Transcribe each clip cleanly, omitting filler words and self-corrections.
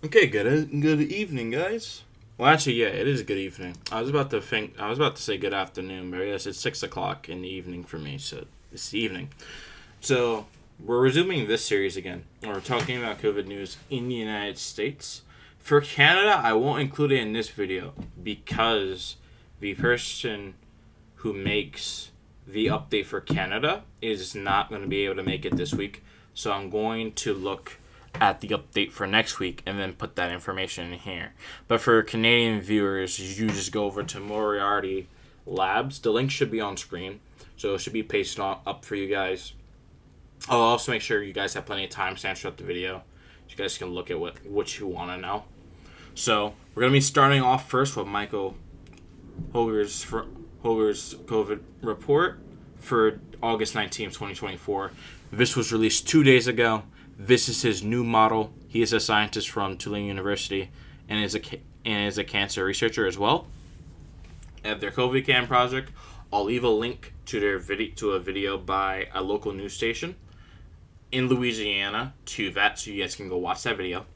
Okay, good evening, guys. Well, actually, yeah, it is good evening. I was about to say good afternoon, but yes, it's 6 o'clock in the evening for me, so it's the evening. So we're resuming this series again. We're talking about COVID news in the United States. For Canada, I won't include it in this video because the person who makes the update for Canada is not going to be able to make it this week. So I'm going to look at the update for next week and then put that information in here. But for Canadian viewers, you just go over to Moriarty Labs. The link should be on screen, so it should be pasted up for you guys. I'll also make sure you guys have plenty of timestamps throughout the video, so you guys can look at what you want to know. So we're gonna be starting off first with Michael Hoger's COVID report for August 19th, 2024. This was released 2 days ago. This is his new model. He is a scientist from Tulane University and is a cancer researcher as well. At their COVIDCam project, I'll leave a link to a video by a local news station in Louisiana to that, so you guys can go watch that video.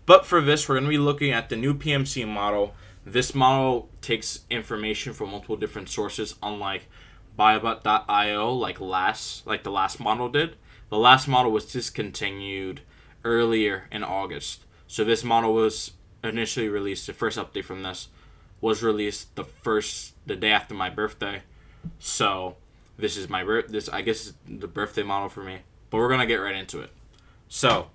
But for this, we're going to be looking at the new PMC model. This model takes information from multiple different sources, unlike Biobot.io, like the last model did. The last model was discontinued earlier in August. So this model was initially released. The first update from this was released the day after my birthday. So this is this I guess is the birthday model for me. But we're gonna get right into it. So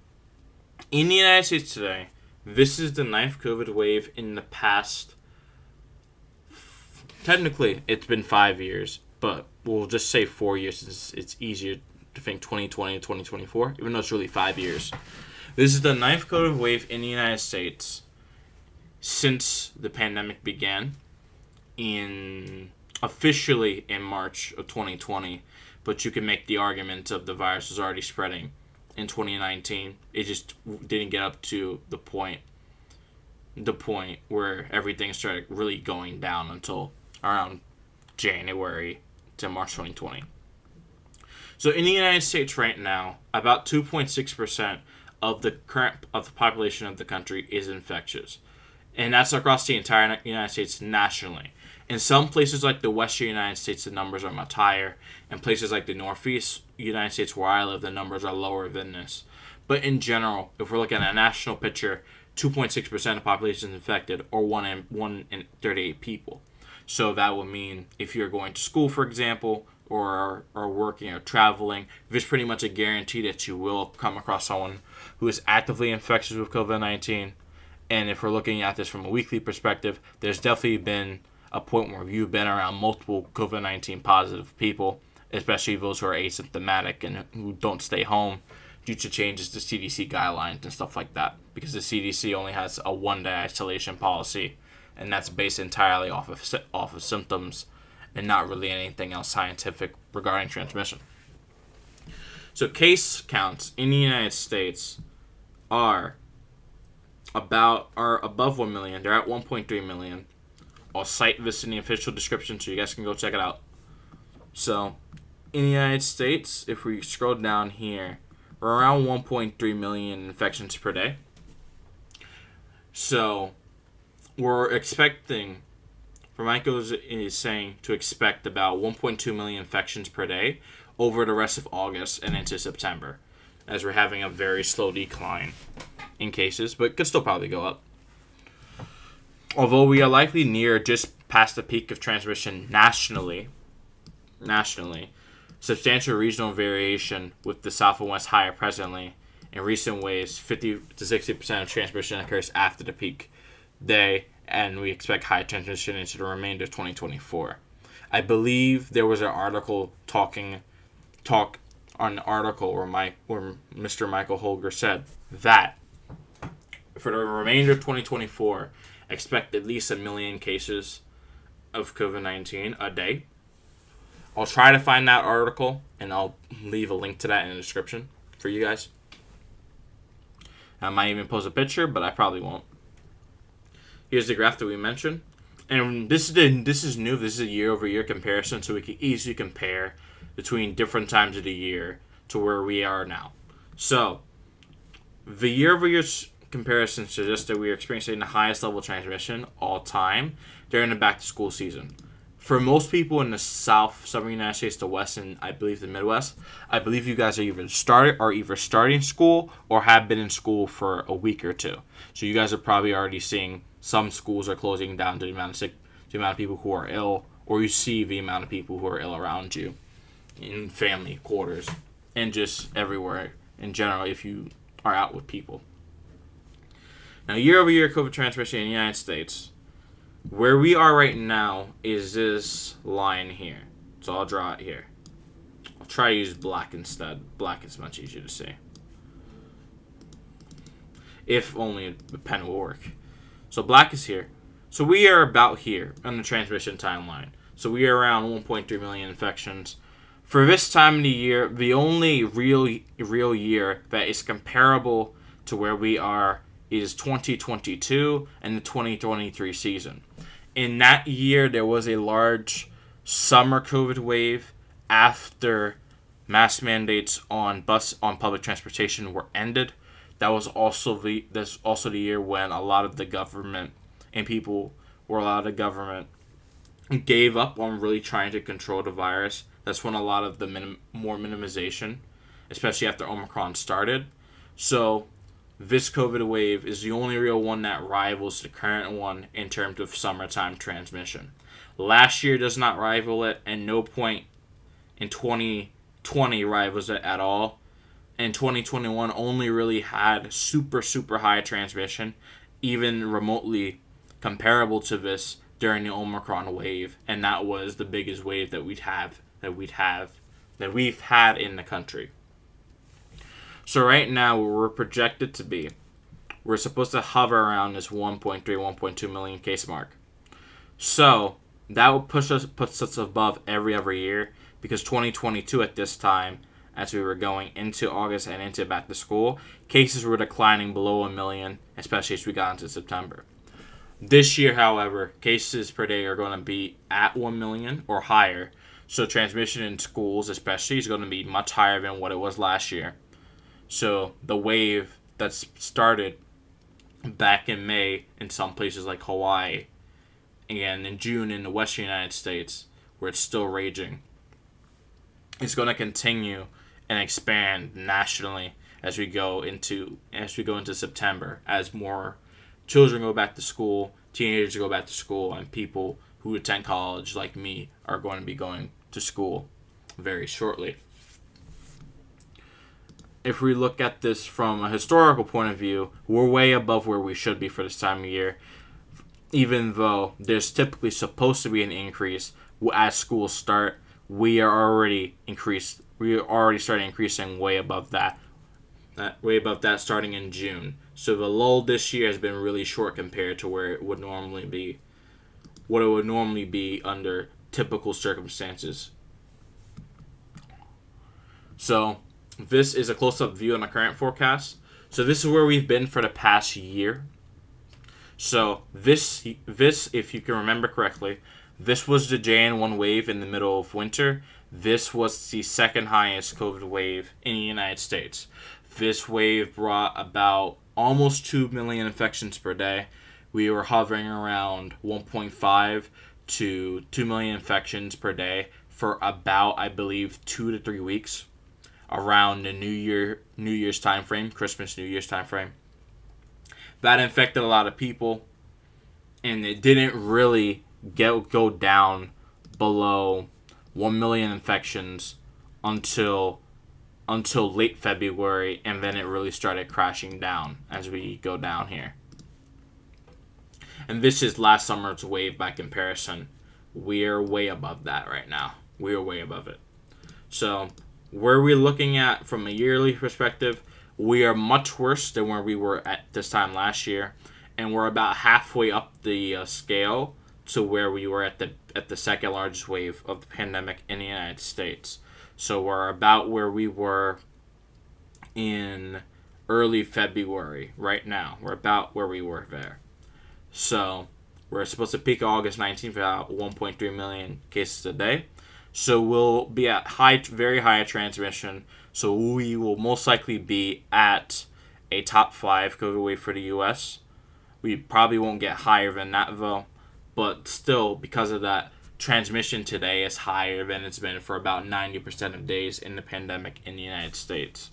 in the United States today, this is the 9th COVID wave in the past. Technically, it's been 5 years, but we'll just say 4 years since it's easier to think 2020 and 2024, even though it's really 5 years. This is the 9th COVID wave in the United States since the pandemic began officially in March of 2020, but you can make the argument of the virus was already spreading in 2019. It just didn't get up to the point where everything started really going down until around January to March 2020. So in the United States right now, about 2.6% of the population of the country is infectious. And that's across the entire United States nationally. In some places like the western United States, the numbers are much higher. In places like the northeast United States where I live, the numbers are lower than this. But in general, if we're looking at a national picture, 2.6% of the population is infected, or 1 in 38 people. So that would mean if you're going to school, for example, or working or traveling, there's pretty much a guarantee that you will come across someone who is actively infectious with COVID-19. And if we're looking at this from a weekly perspective, there's definitely been a point where you've been around multiple COVID-19 positive people, especially those who are asymptomatic and who don't stay home due to changes to CDC guidelines and stuff like that. Because the CDC only has a one-day isolation policy, and that's based entirely off of symptoms and not really anything else scientific regarding transmission. So case counts in the United States are above 1 million. They're at 1.3 million. I'll cite this in the official description so you guys can go check it out. So in the United States, if we scroll down here, we're around 1.3 million infections per day. So we're expecting, Michael is saying to expect about 1.2 million infections per day over the rest of August and into September, as we're having a very slow decline in cases, but could still probably go up. Although we are likely near just past the peak of transmission nationally, substantial regional variation with the South and West higher presently. In recent waves, 50 to 60% of transmission occurs after the peak day, and we expect high transmission into the remainder of 2024. I believe there was an article where Mr. Michael Holger said that for the remainder of 2024, expect at least 1 million cases of COVID-19 a day. I'll try to find that article, and I'll leave a link to that in the description for you guys. I might even post a picture, but I probably won't. Here's the graph that we mentioned. And this is new. This is a year-over-year comparison, so we can easily compare between different times of the year to where we are now. So The year-over-year comparison suggests that we are experiencing the highest level of transmission all time during the back-to-school season. For most people in the South, Southern United States, the West, and I believe the Midwest, I believe you guys are either starting school or have been in school for a week or two. So you guys are probably already seeing some schools are closing down to the amount of people who are ill, or you see the amount of people who are ill around you in family quarters and just everywhere in general if you are out with people. Now, year-over-year COVID transmission in the United States, where we are right now is this line here. So I'll draw it here. I'll try to use black instead. Black is much easier to see. If only a pen will work. So black is here. So we are about here on the transmission timeline. So we are around 1.3 million infections. For this time of the year, the only real year that is comparable to where we are is 2022 and the 2023 season. In that year, there was a large summer COVID wave after mask mandates on public transportation were ended. That was also the year when a lot of the government and people were allowed the government gave up on really trying to control the virus. That's when a lot of the more minimization, especially after Omicron started. So this COVID wave is the only real one that rivals the current one in terms of summertime transmission. Last year does not rival it, and no point in 2020 rivals it at all. And 2021 only really had super high transmission, even remotely comparable to this during the Omicron wave, and that was the biggest wave that we've had in the country. So right now, we're projected to be, we're supposed to hover around this 1.2 million case mark. So that will puts us above every other year, because 2022 at this time, as we were going into August and into back to school, cases were declining below 1 million, especially as we got into September. This year, however, cases per day are going to be at 1 million or higher. So transmission in schools especially is going to be much higher than what it was last year. So the wave that started back in May in some places like Hawaii and in June in the western United States, where it's still raging, it's going to continue and expand nationally as we go into September, as more children go back to school, teenagers go back to school, and people who attend college like me are going to be going to school very shortly. If we look at this from a historical point of view, we're way above where we should be for this time of year, even though there's typically supposed to be an increase as schools start. We are already starting increasing way above that starting in June. So the lull this year has been really short compared to where it would normally be, what it would normally be under typical circumstances. So this is a close-up view on the current forecast. So this is where we've been for the past year. So this, if you can remember correctly, this was the JN1 wave in the middle of winter. This was the second highest COVID wave in the United States. This wave brought about almost 2 million infections per day. We were hovering around 1.5 to 2 million infections per day for about, I believe, 2 to 3 weeks around the New Year's time frame, Christmas, New Year's time frame. That infected a lot of people, and it didn't really go down below 1 million infections until late February, and then it really started crashing down as we go down here. And this is last summer's wave by comparison. We're way above that right now. We're way above it. So where we're looking at from a yearly perspective, we are much worse than where we were at this time last year, and we're about halfway up the scale to where we were at the second largest wave of the pandemic in the United States. So we're about where we were in early February right now. We're about where we were there. So we're supposed to peak August 19th about 1.3 million cases a day. So we'll be at very high transmission. So we will most likely be at a top 5 COVID wave for the U.S. We probably won't get higher than that, though. But still, because of that, transmission today is higher than it's been for about 90% of days in the pandemic in the United States.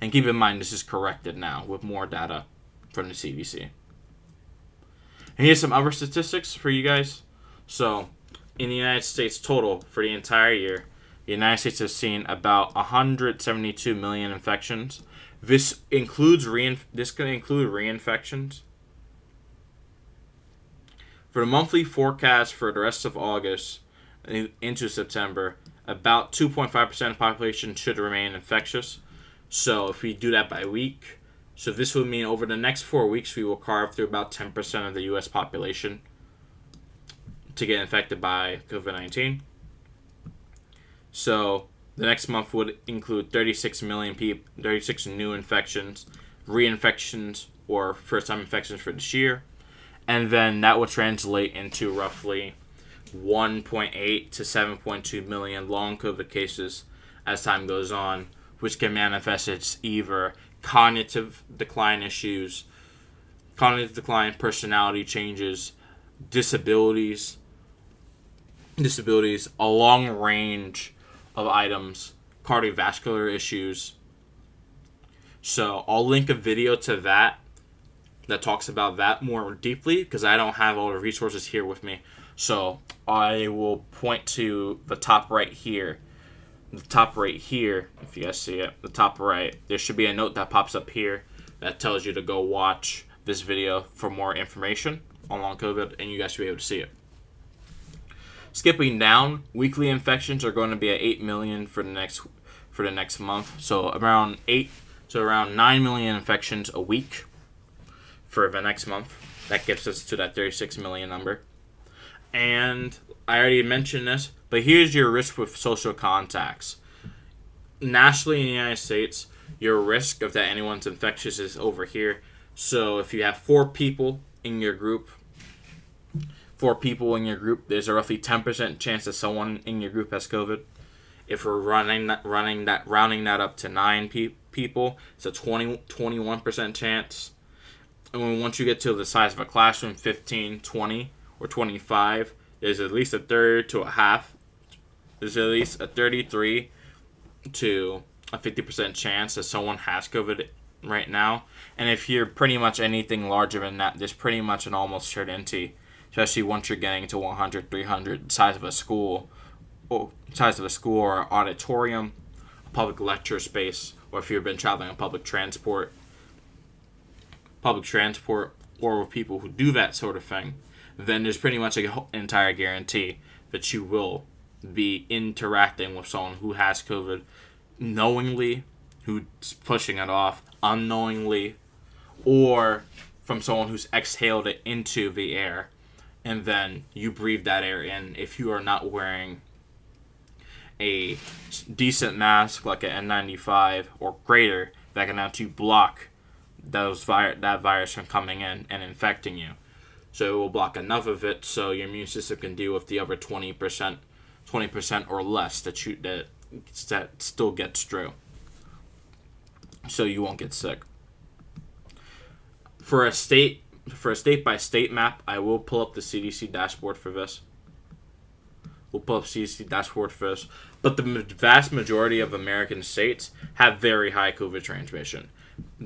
And keep in mind, this is corrected now with more data from the CDC. And here's some other statistics for you guys. So, in the United States total for the entire year, the United States has seen about 172 million infections. This includes reinfections. For the monthly forecast for the rest of August into September, about 2.5% of the population should remain infectious. So if we do that by week, so this would mean over the next 4 weeks, we will carve through about 10% of the U.S. population to get infected by COVID-19. So the next month would include 36 million people, 36 new infections, reinfections, or first-time infections for this year. And then that would translate into roughly 1.8 to 7.2 million long COVID cases as time goes on, which can manifest as either cognitive decline issues, personality changes, disabilities, a long range of items, cardiovascular issues. So I'll link a video to that talks about that more deeply because I don't have all the resources here with me. So I will point to the top right here. The top right here, if you guys see it, the top right, there should be a note that pops up here that tells you to go watch this video for more information on long COVID, and you guys should be able to see it. Skipping down, weekly infections are going to be at 8 million for the next month. So around 9 million infections a week for the next month. That gets us to that 36 million number. And I already mentioned this, but here's your risk with social contacts. Nationally in the United States, your risk of that anyone's infectious is over here. So if you have 4 people in your group, there's a roughly 10% chance that someone in your group has COVID. If we're rounding that up to 9 people, it's a 21% chance. And once you get to the size of a classroom, 15, 20, or 25, there's at least a third to a half. There's at least a 33 to a 50% chance that someone has COVID right now. And if you're pretty much anything larger than that, there's pretty much an almost certainty, especially once you're getting to 100, 300, size of a school or auditorium, a public lecture space, or if you've been traveling on public transport, or with people who do that sort of thing, then there's pretty much an entire guarantee that you will be interacting with someone who has COVID knowingly, who's pushing it off unknowingly, or from someone who's exhaled it into the air, and then you breathe that air in if you are not wearing a decent mask like an N95 or greater that can actually block that virus from coming in and infecting you. So it will block enough of it so your immune system can deal with the other 20% or less that still gets through. So you won't get sick. For a state by state map, I will pull up the CDC dashboard for this. But the vast majority of American states have very high COVID transmission.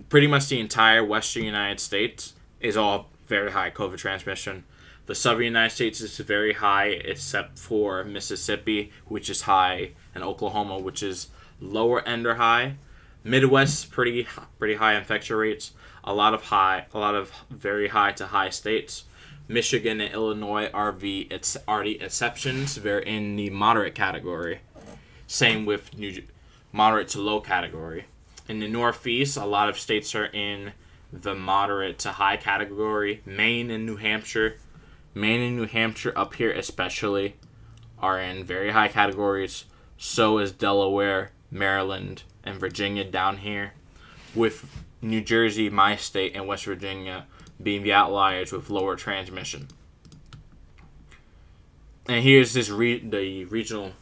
Pretty much the entire western United States is all very high COVID transmission. The southern United States is very high, except for Mississippi, which is high, and Oklahoma, which is lower end or high. Midwest, pretty high infection rates. A lot of very high to high states. Michigan and Illinois are the exceptions. They're in the moderate category. Same with moderate to low category. In the Northeast, a lot of states are in the moderate to high category. Maine and New Hampshire up here especially are in very high categories. So is Delaware, Maryland, and Virginia down here, with New Jersey, my state, and West Virginia being the outliers with lower transmission. And here's this the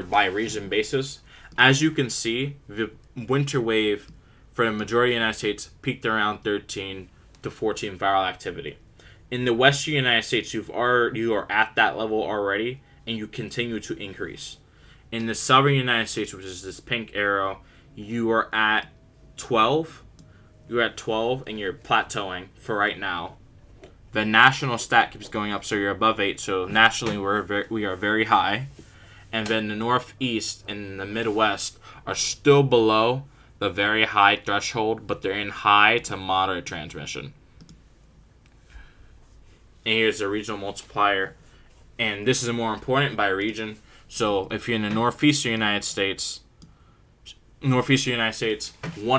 by region basis. As you can see, the winter wave for the majority of the United States, peaked around 13 to 14 viral activity. In the western United States, you are at that level already, and you continue to increase. In the southern United States, which is this pink arrow, you are at 12. You're at 12, and you're plateauing for right now. The national stat keeps going up, so you're above 8. So nationally, we are very high. And then the Northeast and the Midwest are still below the very high threshold, but they're in high to moderate transmission. And here's the regional multiplier. And this is more important by region. So if you're in the Northeastern United States, 1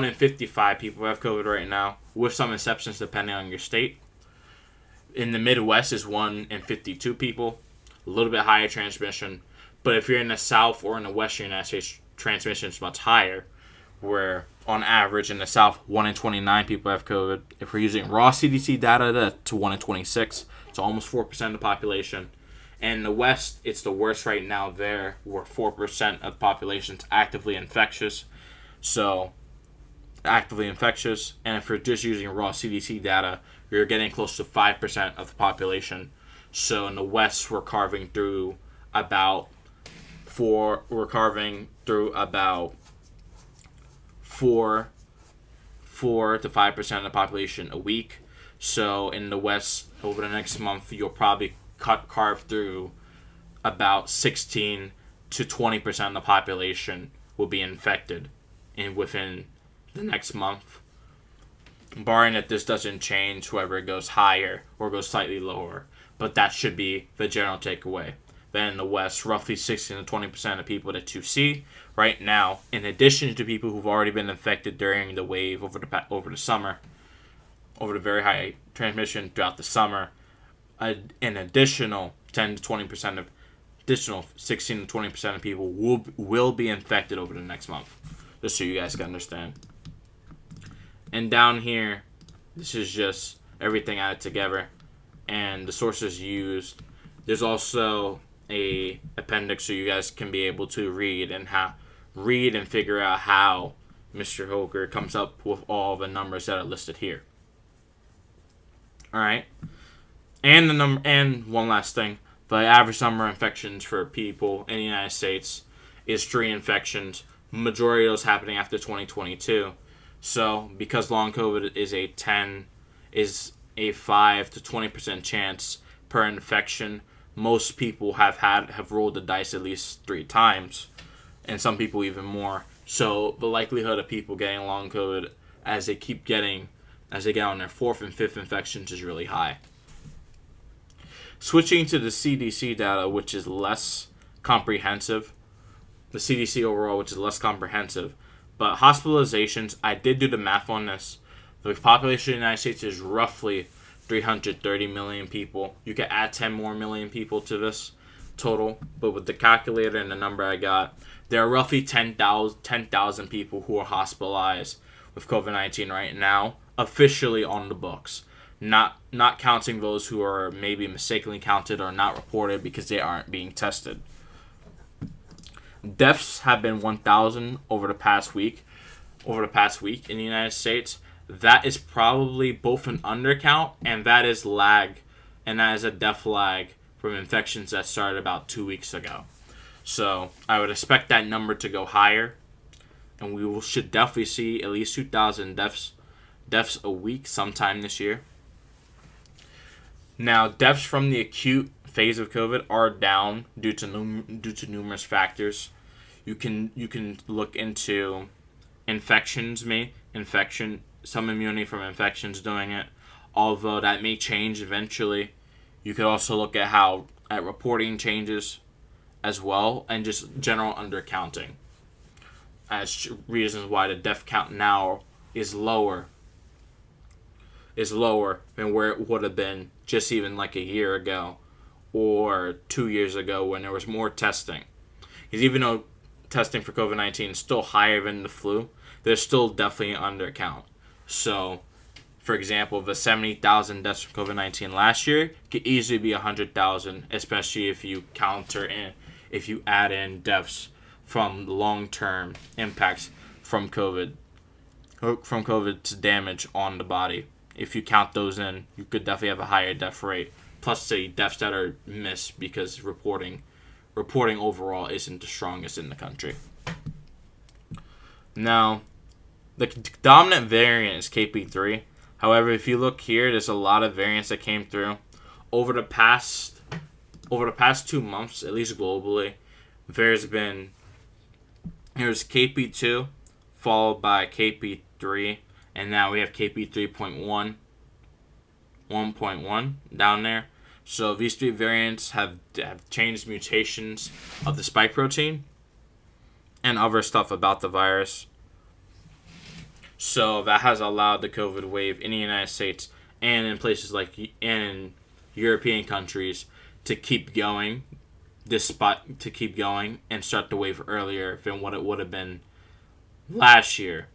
in 55 people have COVID right now, with some exceptions depending on your state. In the Midwest is 1 in 52 people, a little bit higher transmission. But if you're in the South or in the Western United States, transmission is much higher, where on average in the South, 1 in 29 people have COVID. If we're using raw CDC data, that's 1 in 26, so almost 4% of the population. And in the West, it's the worst right now there, where 4% of the population is actively infectious. And if you're just using raw CDC data, you're getting close to 5% of the population. So in the West, we're carving through about 4 to 5% of the population a week. So in the West, over the next month, you'll probably carve through about 16 to 20% of the population will be infected within the next month. Barring that this doesn't change, whether it goes higher or goes slightly lower. But that should be the general takeaway. Then in the West, roughly 16 to 20% of people that you see right now, in addition to people who've already been infected during the wave over the summer, over the very high transmission throughout the summer, an additional 16 to 20% of people will be infected over the next month. Just so you guys can understand. And down here, this is just everything added together and the sources used. There's also a appendix so you guys can be able to read and figure out how Mr. Hoker comes up with all the numbers that are listed here. All right, and one last thing: the average number of infections for people in the United States is 3 infections. Majority of those happening after 2022. So because long COVID is a 5 to 20% chance per infection, most people have rolled the dice at least 3 times, and some people even more. So the likelihood of people getting long COVID as they get on their 4th and 5th infections is really high. Switching to the CDC data, which is less comprehensive, the CDC overall, which is less comprehensive, but hospitalizations, I did do the math on this. The population of the United States is roughly 330 million people. You could add 10 more million people to this total, but with the calculator and the number I got, there are roughly 10,000 people who are hospitalized with COVID-19 right now, officially on the books. Not counting those who are maybe mistakenly counted or not reported because they aren't being tested. Deaths have been 1,000 over the past week in the United States. That is probably both an undercount and that is lag, and that is a death lag from infections that started about 2 weeks ago. So I would expect that number to go higher, and we should definitely see at least 2,000 deaths a week sometime this year. Now, deaths from the acute phase of COVID are down due to numerous factors. You can look into some immunity from infections doing it, although that may change eventually. You could also look at reporting changes as well, and just general undercounting as reasons why the death count now is lower than where it would have been just even like a year ago or 2 years ago when there was more testing. Because even though testing for COVID-19 is still higher than the flu, there's still definitely an undercount. So, for example, the 70,000 deaths from COVID-19 last year could easily be 100,000, especially if you add in deaths from long-term impacts from COVID from COVID's damage on the body. If you count those in, you could definitely have a higher death rate. Plus the deaths that are missed because reporting overall isn't the strongest in the country. Now, the dominant variant is KP3. However, if you look here, there's a lot of variants that came through over the past 2 months, at least globally. Here's KP2, followed by KP3, and now we have KP3.1, 1.1 down there. So these 3 variants have changed mutations of the spike protein and other stuff about the virus. So that has allowed the COVID wave in the United States and in places like in European countries to keep going, and start the wave earlier than what it would have been last year,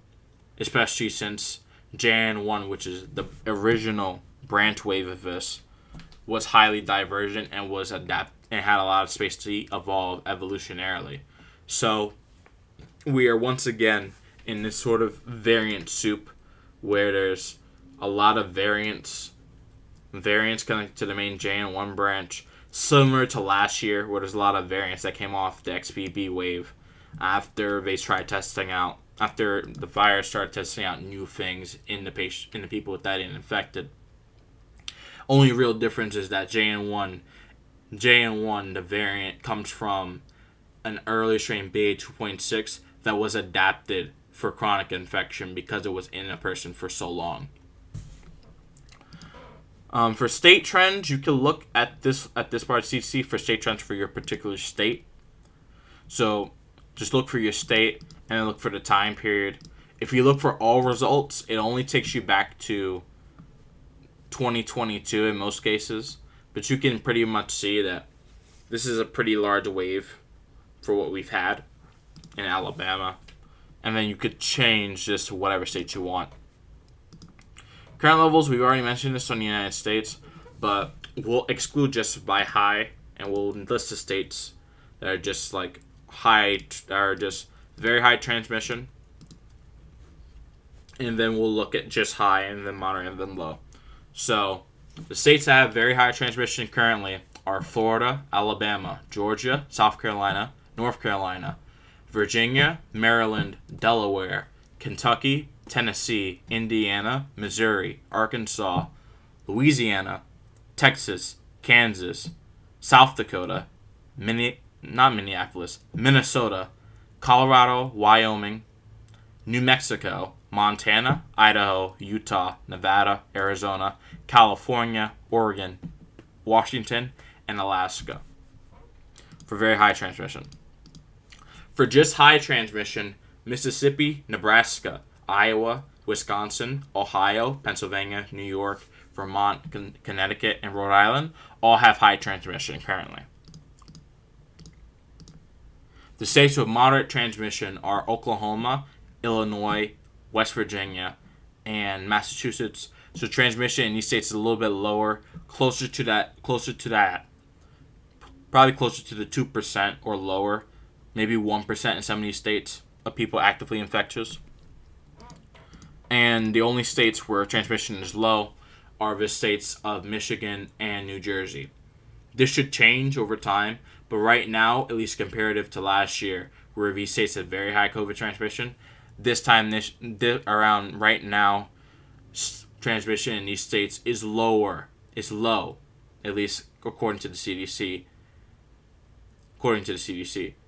especially since Jan 1, which is the original branch wave of this, was highly divergent and was and had a lot of space to evolve evolutionarily. So we are once again in this sort of variant soup where there's a lot of variants connected to the main JN1 branch, similar to last year where there's a lot of variants that came off the XBB wave after the virus started testing out new things in the people with that infected. Only real difference is that JN1, the variant, comes from an early strain BA2.6 that was adapted for chronic infection because it was in a person for so long. For state trends, you can look at this part of CDC for state trends for your particular state. So just look for your state and then look for the time period. If you look for all results, it only takes you back to 2022 in most cases, but you can pretty much see that this is a pretty large wave for what we've had in Alabama, and then you could change this to whatever state you want. Current levels, we've already mentioned this on the United States, but we'll exclude just by high, and we'll list the states that are just like high, that are just very high transmission, and then we'll look at just high, and then moderate, and then low. So, the states that have very high transmission currently are Florida, Alabama, Georgia, South Carolina, North Carolina, Virginia, Maryland, Delaware, Kentucky, Tennessee, Indiana, Missouri, Arkansas, Louisiana, Texas, Kansas, South Dakota, Minnesota, Colorado, Wyoming, New Mexico, Montana, Idaho, Utah, Nevada, Arizona, California, Oregon, Washington, and Alaska for very high transmission. For just high transmission, Mississippi, Nebraska, Iowa, Wisconsin, Ohio, Pennsylvania, New York, Vermont, Connecticut, and Rhode Island all have high transmission currently. The states with moderate transmission are Oklahoma, Illinois, West Virginia, and Massachusetts. So transmission in these states is a little bit lower, closer to that, probably closer to the 2% or lower, maybe 1% in some of these states of people actively infectious. And the only states where transmission is low are the states of Michigan and New Jersey. This should change over time, but right now, at least comparative to last year, where these states had very high COVID transmission, around right now, transmission in these states is low, at least according to the CDC.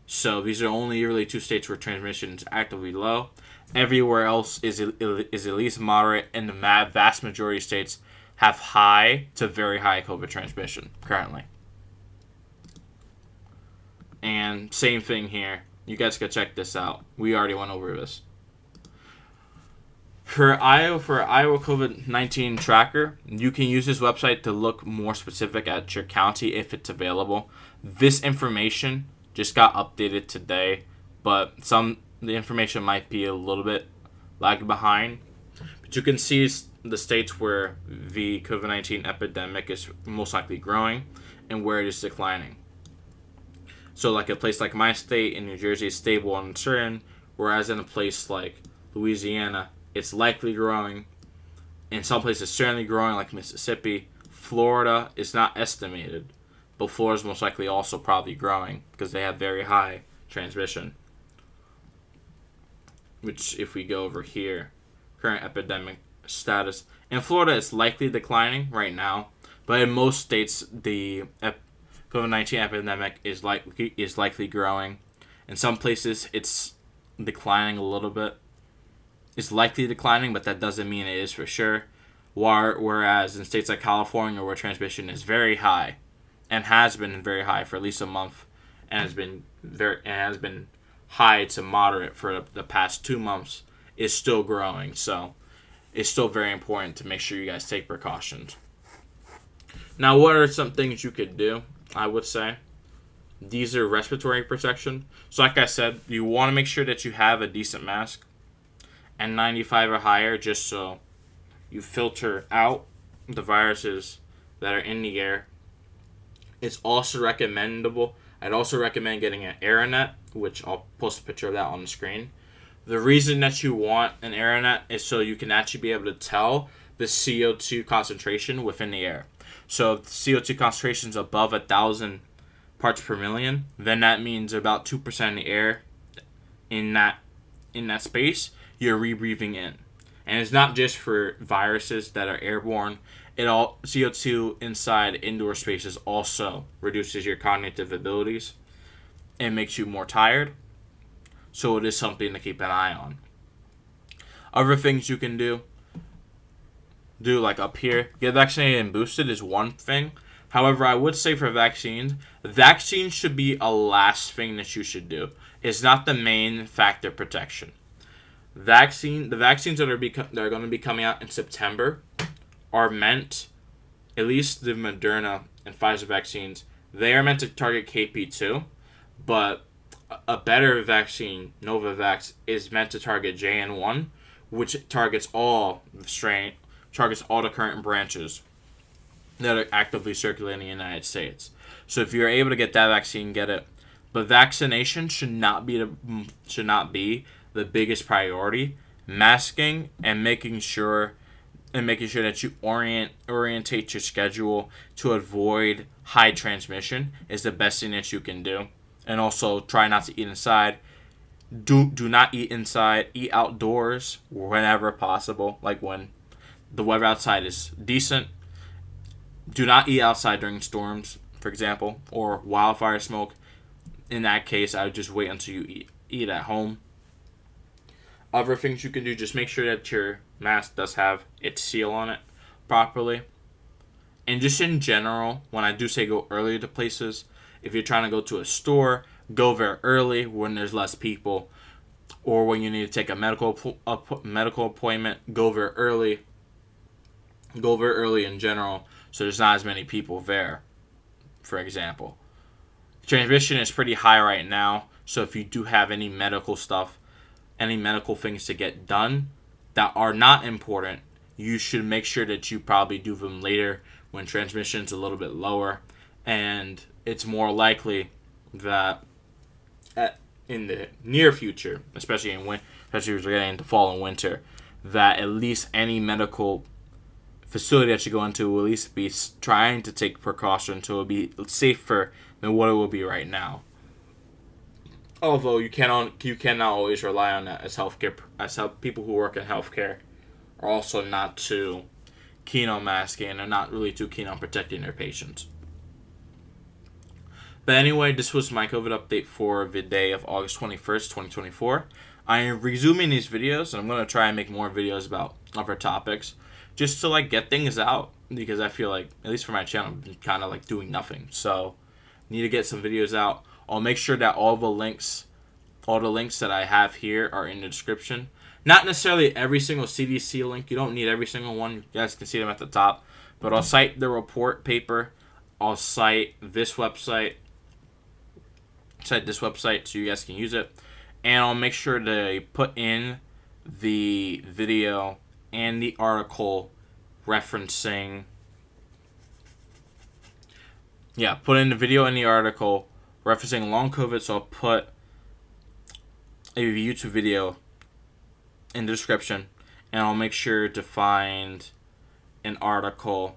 So these are only really 2 states where transmission is actively low. Everywhere else is at least moderate, and the vast majority of states have high to very high COVID transmission currently. And same thing here. You guys can check this out. We already went over this. For Iowa COVID-19 tracker, you can use this website to look more specific at your county if it's available. This information just got updated today, but the information might be a little bit lagging behind. But you can see the states where the COVID-19 epidemic is most likely growing and where it is declining. So like a place like my state in New Jersey is stable and uncertain, whereas in a place like Louisiana, it's likely growing. In some places, certainly growing, like Mississippi. Florida is not estimated, but Florida is most likely also probably growing because they have very high transmission. Which, if we go over here, current epidemic status. In Florida, it's likely declining right now, but in most states, the COVID-19 epidemic is likely growing. In some places, it's declining a little bit. It's likely declining, but that doesn't mean it is for sure. Whereas in states like California, where transmission is very high, and has been very high for at least a month, and has been high to moderate for the past 2 months, is still growing. So it's still very important to make sure you guys take precautions. Now, what are some things you could do? I would say these are respiratory protection. So like I said, you want to make sure that you have a decent mask and 95 or higher, just so you filter out the viruses that are in the air. It's also recommendable. I'd also recommend getting an aeronet, which I'll post a picture of that on the screen. The reason that you want an aeronet is so you can actually be able to tell the CO2 concentration within the air. So if the CO2 concentration is above 1,000 parts per million, then that means about 2% in the air in that space you're rebreathing in. And it's not just for viruses that are airborne. CO2 inside indoor spaces also reduces your cognitive abilities and makes you more tired. So it is something to keep an eye on. Other things you can do like up here, get vaccinated and boosted is one thing. However, I would say for vaccines should be a last thing that you should do. It's not the main factor of protection. The vaccines that are going to be coming out in September are meant, at least the Moderna and Pfizer vaccines, they are meant to target KP2, but a better vaccine, Novavax, is meant to target JN1, which targets all the current branches that are actively circulating in the United States. So if you're able to get that vaccine, get it. But vaccination should not be the biggest priority. Masking and making sure that you orientate your schedule to avoid high transmission is the best thing that you can do. And also try not to eat inside. Do not eat inside. Eat outdoors whenever possible, like when the weather outside is decent. Do not eat outside during storms, for example, or wildfire smoke. In that case, I would just wait until you eat at home. Other things you can do, just make sure that your mask does have its seal on it properly. And just in general, when I do say go early to places, if you're trying to go to a store, go very early when there's less people. Or when you need to take a medical appointment, go very early. Go very early in general, so there's not as many people there, for example. Transmission is pretty high right now, so if you do have any medical things to get done that are not important, you should make sure that you probably do them later when transmission is a little bit lower, and it's more likely that in the near future, especially as we're getting into fall and winter, that at least any medical facility that you go into will at least be trying to take precautions so it'll be safer than what it will be right now. Although you cannot always rely on that, as people who work in healthcare are also not too keen on masking and are not really too keen on protecting their patients. But anyway, this was my COVID update for the day of August 21st, 2024. I am resuming these videos, and I'm going to try and make more videos about other topics, just to get things out, because I feel like, at least for my channel, I've been kind of doing nothing. So, need to get some videos out. I'll make sure that all the links that I have here are in the description. Not necessarily every single CDC link. You don't need every single one. You guys can see them at the top. But I'll cite the report paper. I'll cite this website. So you guys can use it. And I'll make sure to put in the video and the article referencing... put in the video and the article referencing long COVID. So I'll put a YouTube video in the description. and I'll make sure to find an article.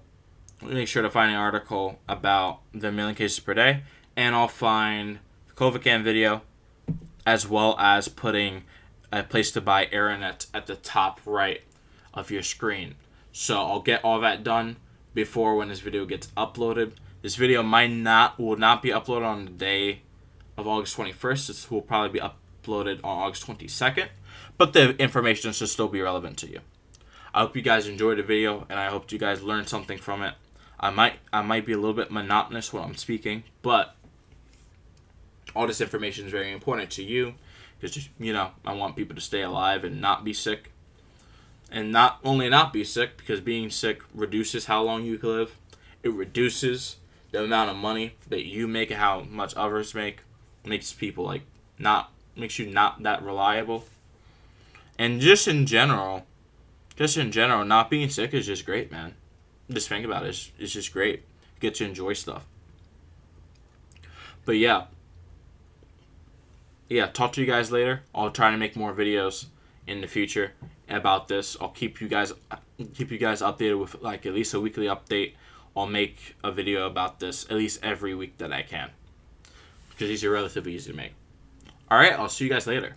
Make sure to find an article about the million cases per day, and I'll find the COVIDcan video, as well as putting a place to buy internet at the top right of your screen. So I'll get all that done before when this video gets uploaded. This video will not be uploaded on the day of August 21st. This will probably be uploaded on August 22nd, but the information should still be relevant to you. I hope you guys enjoyed the video, and I hope you guys learned something from it. I might be a little bit monotonous when I'm speaking, but all this information is very important to you because, I want people to stay alive and not be sick. And not only not be sick, because being sick reduces how long you can live. It reduces the amount of money that you make and how much others make. Makes people makes you not that reliable. And just in general, not being sick is just great, man. Just think about it. It's just great. You get to enjoy stuff. But yeah, talk to you guys later. I'll try to make more videos in the future about this. I'll keep you guys updated with at least a weekly update. I'll make a video about this at least every week that I can, because these are relatively easy to make. All right, I'll see you guys later.